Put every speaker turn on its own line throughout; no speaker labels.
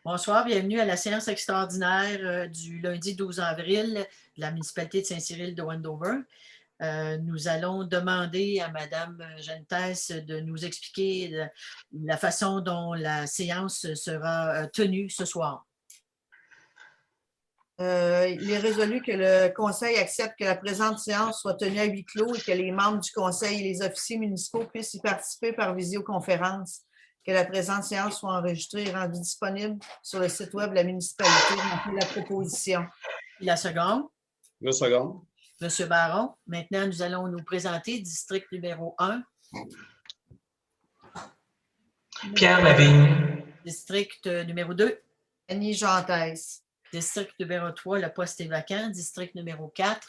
Bonsoir, bienvenue à la séance extraordinaire du lundi 12 avril de la municipalité de Saint-Cyril de Wendover. Nous allons demander à Mme Gentes de nous expliquer la façon dont la séance sera tenue ce soir.
Il est résolu que le Conseil accepte que la présente séance soit tenue à huis clos et que les membres du Conseil et les officiers municipaux puissent y participer par visioconférence. Que la présente séance soit enregistrée et rendue disponible sur le site web de la municipalité. La proposition.
La seconde.
Le second.
Monsieur Baron, maintenant nous allons nous présenter district numéro 1.
Pierre Lavigne.
District numéro 2.
Annie Gentes.
District numéro 3, le poste est vacant. District numéro 4.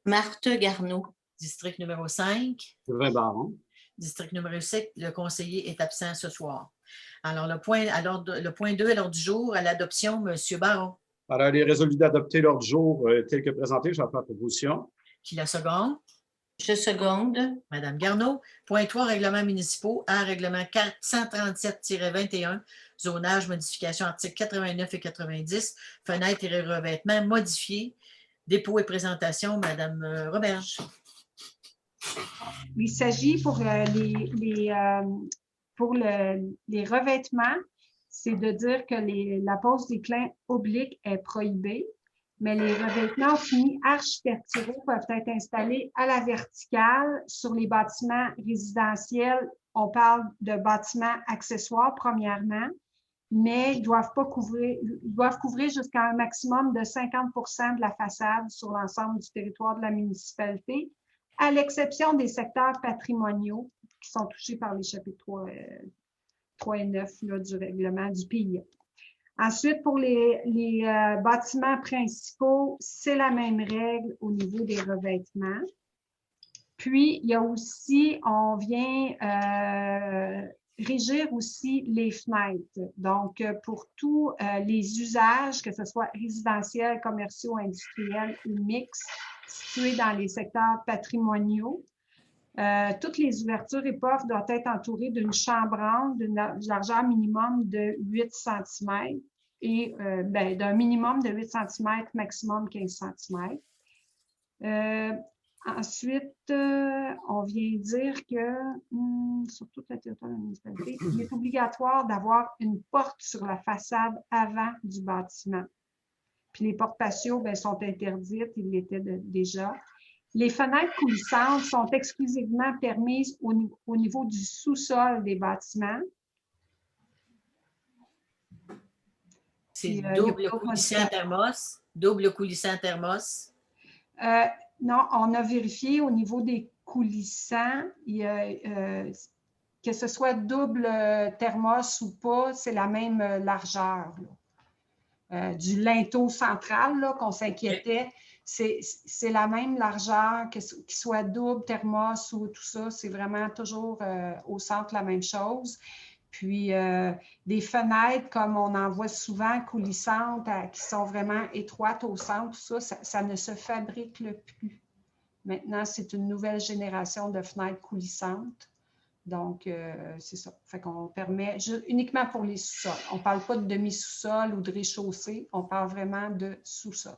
Marthe Garneau.
District numéro 5.
Sylvain Baron.
District numéro 7, le conseiller est absent ce soir. Alors, le point 2 à l'ordre du jour, à l'adoption, M. Baron.
Alors, il est résolu d'adopter l'ordre du jour tel que présenté. Je vais faire la proposition.
Qui la seconde?
Je seconde.
Madame Garneau. Point 3, règlements municipaux. A, règlement 437-21, zonage, modification, articles 89 et 90, fenêtres et revêtements modifiés. Dépôt et présentation, Madame Roberge.
Il s'agit pour les revêtements, c'est de dire que la pose des clins obliques est prohibée, mais les revêtements finis architecturaux peuvent être installés à la verticale sur les bâtiments résidentiels. On parle de bâtiments accessoires, premièrement, mais ils doivent couvrir jusqu'à un maximum de 50% de la façade sur l'ensemble du territoire de la municipalité, à l'exception des secteurs patrimoniaux qui sont touchés par les chapitres 3 et 9 là, du règlement du PIA. Ensuite, pour les bâtiments principaux, c'est la même règle au niveau des revêtements. Puis, il y a aussi, on vient régir aussi les fenêtres. Donc, pour tous les usages, que ce soit résidentiels, commerciaux, industriels ou mixtes, situés dans les secteurs patrimoniaux, toutes les ouvertures et portes doivent être entourées d'une chambranle d'une largeur minimum de 8 cm et d'un minimum de 8 cm, maximum 15 cm. Ensuite, on vient dire que, sur toute la territoire de la municipalité, il est obligatoire d'avoir une porte sur la façade avant du bâtiment. Puis les portes patio sont interdites, ils l'étaient déjà. Les fenêtres coulissantes sont exclusivement permises au niveau du sous-sol des bâtiments.
C'est double coulissant thermos? Double coulissant thermos?
Non, on a vérifié au niveau des coulissants, que ce soit double thermos ou pas, c'est la même largeur. Du linteau central qu'on s'inquiétait, c'est la même largeur, qu'il soit double thermos ou tout ça, c'est vraiment toujours au centre la même chose. Puis, des fenêtres, comme on en voit souvent, coulissantes, qui sont vraiment étroites au centre, tout ça, ça ne se fabrique plus. Maintenant, c'est une nouvelle génération de fenêtres coulissantes. Donc, c'est ça. Fait qu'on permet uniquement pour les sous-sols. On ne parle pas de demi-sous-sol ou de rez-de-chaussée, on parle vraiment de sous-sol.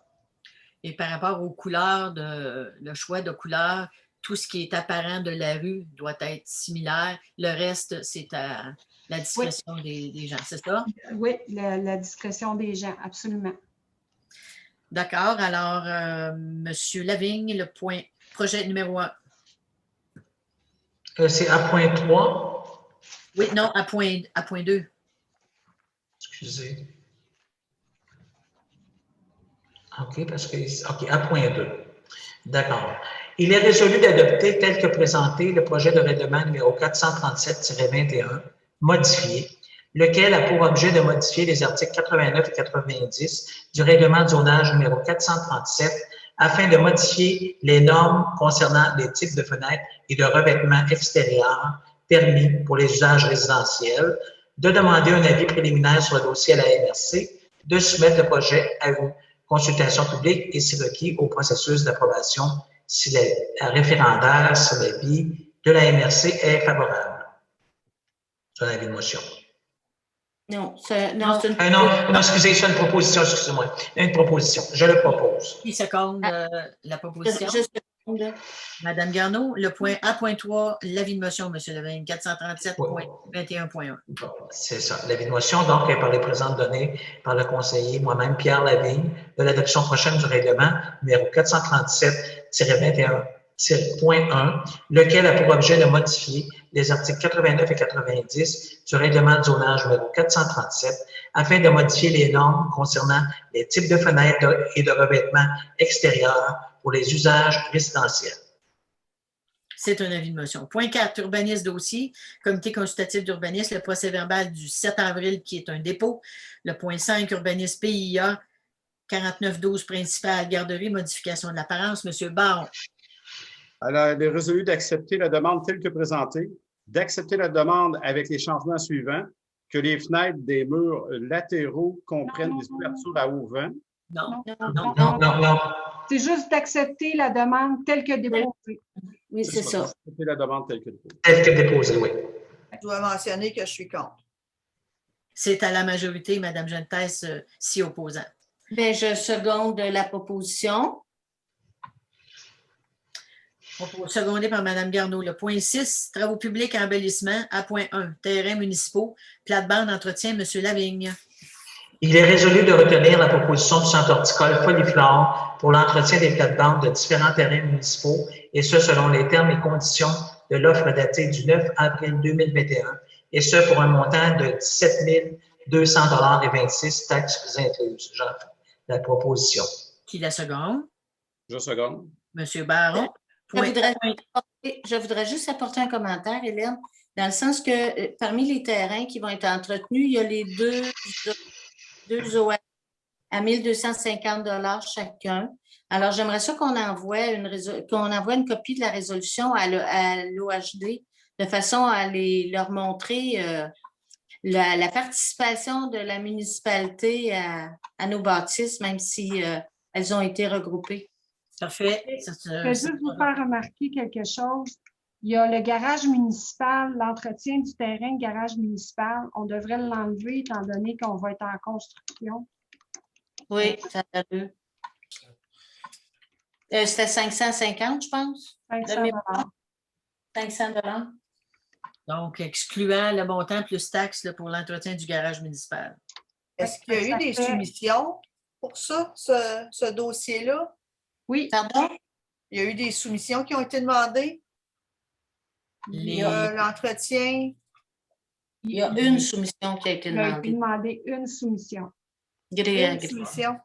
Et par rapport aux couleurs, le choix de couleurs, tout ce qui est apparent de la rue doit être similaire. Le reste, c'est à la discrétion des gens, c'est ça?
Oui, la discrétion des gens, absolument.
D'accord. Alors, M. Lavigne, le projet numéro 1.
C'est à point 3.
Oui, non, à point 2.
Excusez. OK, parce que... OK, à point 2. D'accord. Il est résolu d'adopter, tel que présenté, le projet de règlement numéro 437-21, modifié, lequel a pour objet de modifier les articles 89 et 90 du règlement de zonage numéro 437 afin de modifier les normes concernant les types de fenêtres et de revêtements extérieurs permis pour les usages résidentiels, de demander un avis préliminaire sur le dossier à la MRC, de soumettre le projet à une consultation publique et, si requis, au processus d'approbation si la référendaire, si l'avis de la MRC est favorable. C'est un avis de motion.
Non, c'est une
non, excusez, c'est une proposition, excusez-moi. Une proposition, je le propose.
Qui seconde la proposition?
Je seconde.
Madame Garneau, le point A.3, l'avis de motion, M. Lavigne, 437.21.1.
C'est ça, l'avis de motion, donc, est par les présentes données par le conseiller, moi-même, Pierre Lavigne, de l'adoption prochaine du règlement numéro 437-21.1, lequel a pour objet de modifier les articles 89 et 90 du règlement de zonage numéro 437 afin de modifier les normes concernant les types de fenêtres et de revêtements extérieurs pour les usages résidentiels.
C'est un avis de motion. Point 4, urbanisme dossier, comité consultatif d'urbanisme, le procès-verbal du 7 avril qui est un dépôt. Le point 5, urbanisme PIA, 4912 principal, garderie, modification de l'apparence. M. Baron.
Alors, elle est résolue d'accepter la demande telle que présentée, d'accepter la demande avec les changements suivants, que les fenêtres des murs latéraux comprennent des ouvertures à auvent.
Non.
Non.
C'est juste d'accepter la demande telle que déposée.
Oui, c'est ça.
Accepter la demande telle que déposée.
Tel que déposé, oui.
Je dois mentionner que je suis contre.
C'est à la majorité, Mme Gentès, s'y opposant.
Bien, je seconde la proposition.
Secondé par Mme Garneau. Le point 6, travaux publics et embellissements. À point 1, terrains municipaux, plate-bande, entretien, M. Lavigne.
Il est résolu de retenir la proposition du centre horticole Foliflore pour l'entretien des plates-bandes de différents terrains municipaux, et ce, selon les termes et conditions de l'offre datée du 9 avril 2021, et ce, pour un montant de 17 200,26 taxes incluses. J'en fais la proposition.
Qui la seconde?
Je seconde.
M. Baron.
Je voudrais juste apporter un commentaire, Hélène, dans le sens que parmi les terrains qui vont être entretenus, il y a les deux OA à 1 250 $ chacun. Alors, j'aimerais ça qu'on envoie une copie de la résolution à l'OHD de façon à leur montrer la participation de la municipalité à nos bâtisses, même si elles ont été regroupées.
Parfait.
Je vais juste vous faire remarquer quelque chose. Il y a le garage municipal, l'entretien du terrain garage municipal. On devrait l'enlever étant donné qu'on va être en construction.
Oui, ça a deux. C'était 550, je pense.
500 $.
500 $.
Donc, excluant le montant plus taxe là, pour l'entretien du garage municipal.
Est-ce qu'il y a eu des soumissions pour ça, ce dossier-là?
Oui.
Pardon?
Il y a eu des soumissions qui ont été demandées? L'entretien?
Il y a une soumission qui a été
Il a été
demandée.
demandé une soumission.
Une soumission?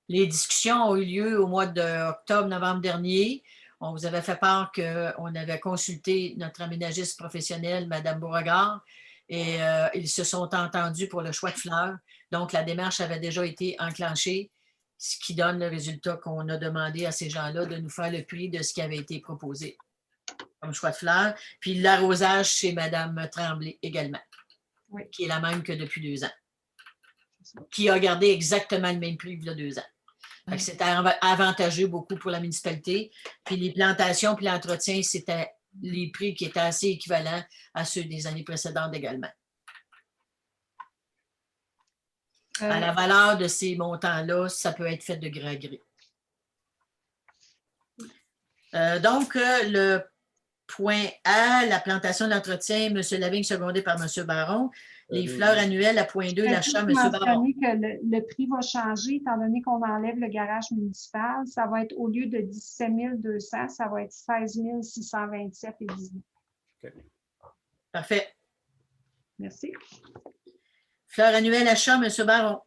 Les discussions ont eu lieu au mois d'octobre-novembre dernier. On vous avait fait part qu'on avait consulté notre aménagiste professionnel, Mme Beauregard, et ils se sont entendus pour le choix de fleurs. Donc, la démarche avait déjà été enclenchée, ce qui donne le résultat qu'on a demandé à ces gens-là de nous faire le prix de ce qui avait été proposé comme choix de fleurs. Puis l'arrosage chez Mme Tremblay également,
oui,
qui est la même que depuis 2 ans, qui a gardé exactement le même prix il y a 2 ans. C'était avantageux beaucoup pour la municipalité. Puis les plantations puis l'entretien, c'était les prix qui étaient assez équivalents à ceux des années précédentes également. À la valeur de ces montants-là, ça peut être fait de gré à gré. Donc, le point A, la plantation de l'entretien, M. Lavigne, secondé par M. Baron. Les fleurs annuelles à point 2, l'achat, M. Baron.
Que le prix va changer étant donné qu'on enlève le garage municipal. Ça va être au lieu de 17 200, ça va être 16 627 et 19.
Okay.
Parfait.
Merci.
Fleurs annuelles achat, M. Baron.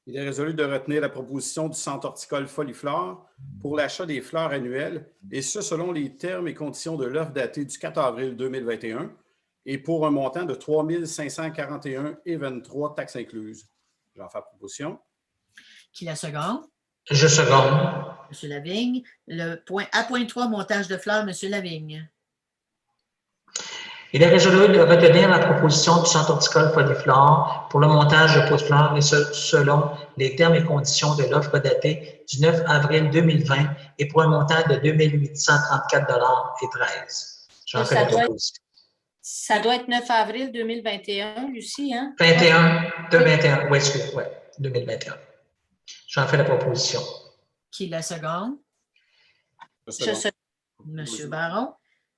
Il est résolu de retenir la proposition du centre horticole Foliflore pour l'achat des fleurs annuelles, et ce, selon les termes et conditions de l'offre datée du 4 avril 2021, et pour un montant de 3 541,23 taxes incluses. J'en fais proposition.
Qui la seconde?
Je seconde.
M. Lavigne. Le point A.3, montage de fleurs, M. Lavigne.
Il est résolu de retenir la proposition du centre horticole Foliflore pour le montage de pots de fleurs, et ce, selon les termes et conditions de l'offre datée du 9 avril 2020, et pour un montant de 2 834,13 $. J'en fais la proposition.
Ça doit être 9 avril 2021, Lucie, hein?
21, oui, excusez, ouais, 2021. J'en fais la proposition.
Qui la seconde? Monsieur Baron.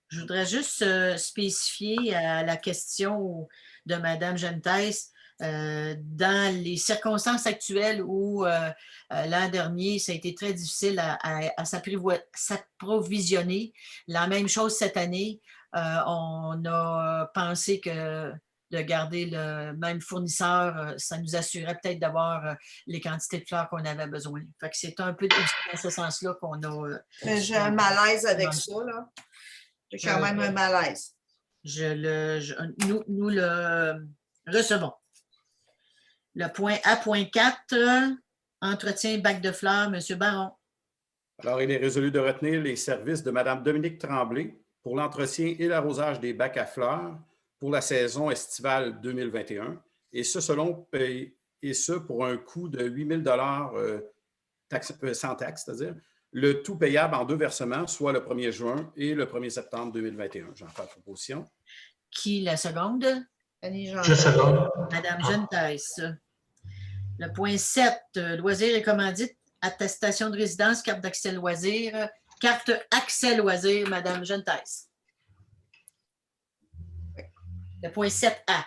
Je voudrais juste spécifier à la question de Mme Gentès, dans les circonstances actuelles où l'an dernier, ça a été très difficile à s'approvisionner. La même chose cette année. On a pensé que de garder le même fournisseur, ça nous assurait peut-être d'avoir les quantités de fleurs qu'on avait besoin. Fait que c'est un peu dans ce sens-là qu'on a...
J'ai un malaise avec ça, là. J'ai quand même un malaise.
Nous le recevons. Le point A.4, entretien bac de fleurs, M. Baron.
Alors, il est résolu de retenir les services de Mme Dominique Tremblay pour l'entretien et l'arrosage des bacs à fleurs pour la saison estivale 2021, et ce pour un coût de 8 000 sans taxe, c'est-à-dire le tout payable en 2 versements, soit le 1er juin et le 1er septembre 2021. J'en fais la proposition.
Qui la seconde?
Je seconde.
Madame Gentès. Le point 7, loisirs et commandites, attestation de résidence, carte d'accès loisirs, carte accès loisirs, Madame Gentès. Le point 7A.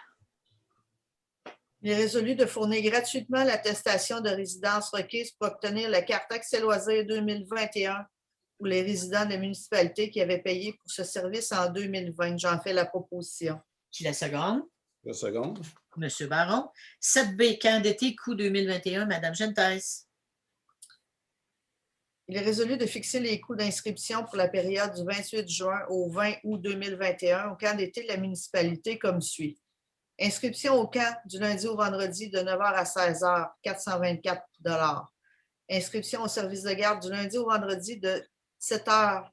Il est résolu de fournir gratuitement l'attestation de résidence requise pour obtenir la carte Accès Loisirs 2021 pour les résidents de la municipalité qui avaient payé pour ce service en 2020. J'en fais la proposition.
Qui la seconde?
La seconde.
Monsieur Baron. 7B, camp d'été, coût 2021, Madame Gentès.
Il est résolu de fixer les coûts d'inscription pour la période du 28 juin au 20 août 2021 au camp d'été de la municipalité comme suit. Inscription au camp du lundi au vendredi de 9h à 16h, 424 $. Inscription au service de garde du lundi au vendredi de 7h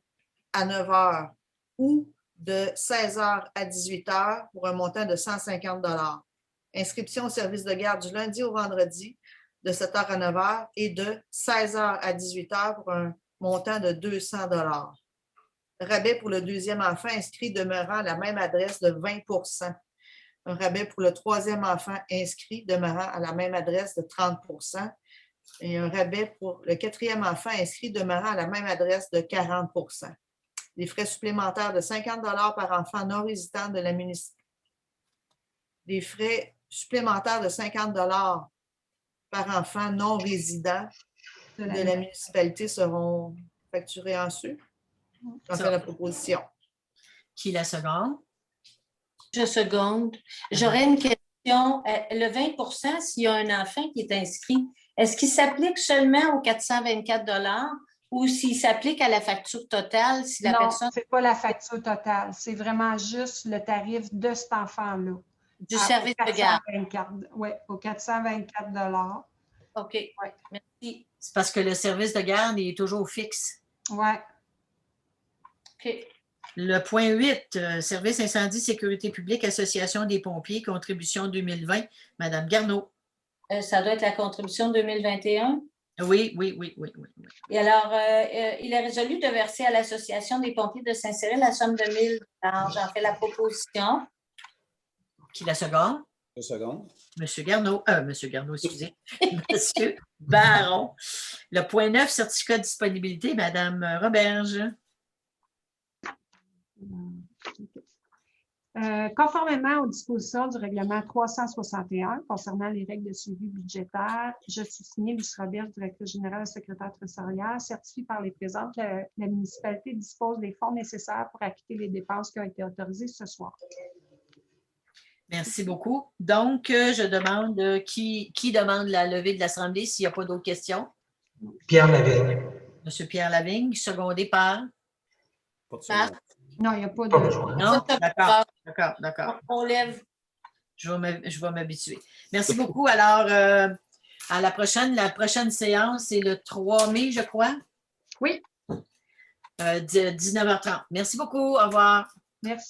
à 9h ou de 16h à 18h pour un montant de 150 $. Inscription au service de garde du lundi au vendredi de 7h à 9h et de 16h à 18h pour un montant de 200 $. Rabais pour le deuxième enfant inscrit demeurant à la même adresse de 20 %. Un rabais pour le troisième enfant inscrit demeurant à la même adresse de 30 % et un rabais pour le quatrième enfant inscrit demeurant à la même adresse de 40 %. Les frais supplémentaires de 50 $ par enfant non résident de la municipalité. Les frais supplémentaires de 50 $ par enfant non résident de la municipalité seront facturés ensuite. J'en fais la proposition.
Qui la seconde?
Je seconde. J'aurais une question. Le 20 % s'il y a un enfant qui est inscrit, est-ce qu'il s'applique seulement aux 424 $ ou s'il s'applique à la facture totale si la
non,
personne...
ce n'est pas la facture totale. C'est vraiment juste le tarif de cet enfant-là.
Du service de garde.
Oui, aux 424 $.
OK.
Ouais.
Merci.
C'est parce que le service de garde est toujours fixe.
Oui.
OK.
Le point 8, service incendie, sécurité publique, association des pompiers, contribution 2020, Madame Garneau.
Ça doit être la contribution 2021?
Oui.
Et alors, il est résolu de verser à l'Association des pompiers de Saint-Cyril la somme de 1 000 $. J'en fais la proposition.
Qui la seconde?
La seconde.
Monsieur Garneau, excusez. Monsieur Baron. Le point 9, certificat de disponibilité, Madame Roberge.
Conformément aux dispositions du règlement 361 concernant les règles de suivi budgétaire, je suis signée Lucie Roberge, directrice générale et secrétaire trésorière, certifiée par les présentes. La municipalité dispose des fonds nécessaires pour acquitter les dépenses qui ont été autorisées ce soir.
Merci beaucoup. Donc, je demande qui demande la levée de l'Assemblée s'il n'y a pas d'autres questions.
Pierre Lavigne.
Monsieur Pierre Lavigne, secondé par...
Pas de second.
Non, il n'y a pas
Pas
de...
besoin.
Non? D'accord.
On lève.
Je vais m'habituer. Merci beaucoup. Alors, à la prochaine séance, c'est le 3 mai, je crois?
Oui.
19h30. Merci beaucoup. Au revoir.
Merci.